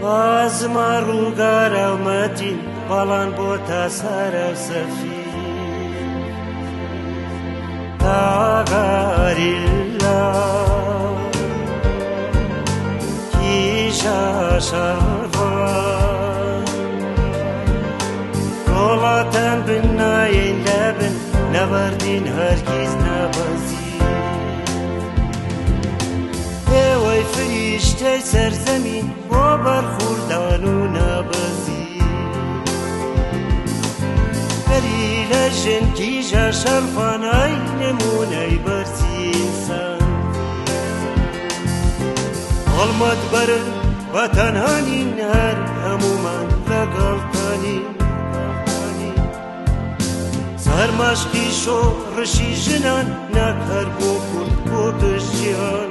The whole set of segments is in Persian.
بازمە ڕووگارە و مەتین بەڵان بۆ تا سارە و سەفی تاغاری لا کیژە شەڕان وڵاتان بنایەن لەبن نەبەردین هەرگیز نەبەزی ئێوەی فریشتەی سەرزەمین بۆ بەرخوردان و نەبەزی گەری لە ژنکیژە شەرفانای نمونەی بەرزی ئینسان هەڵمەت بەرن بە تەنهانین هەر هەمومان لەگەڵتانین سەرمەشقی شۆڕشی ژنان نەک هەر بۆ کورد بۆ گشتیان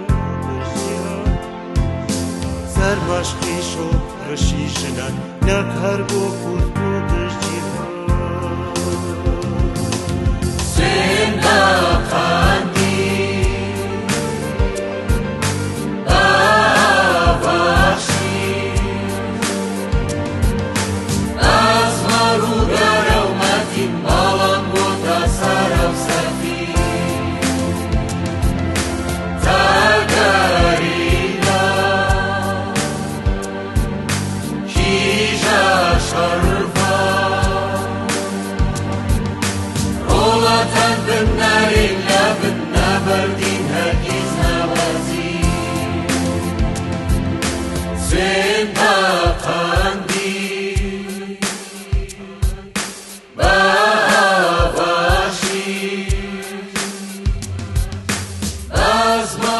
سەرمەشقی شۆڕشی ژنان نەک هەر بۆ کورد بۆ گشتیان As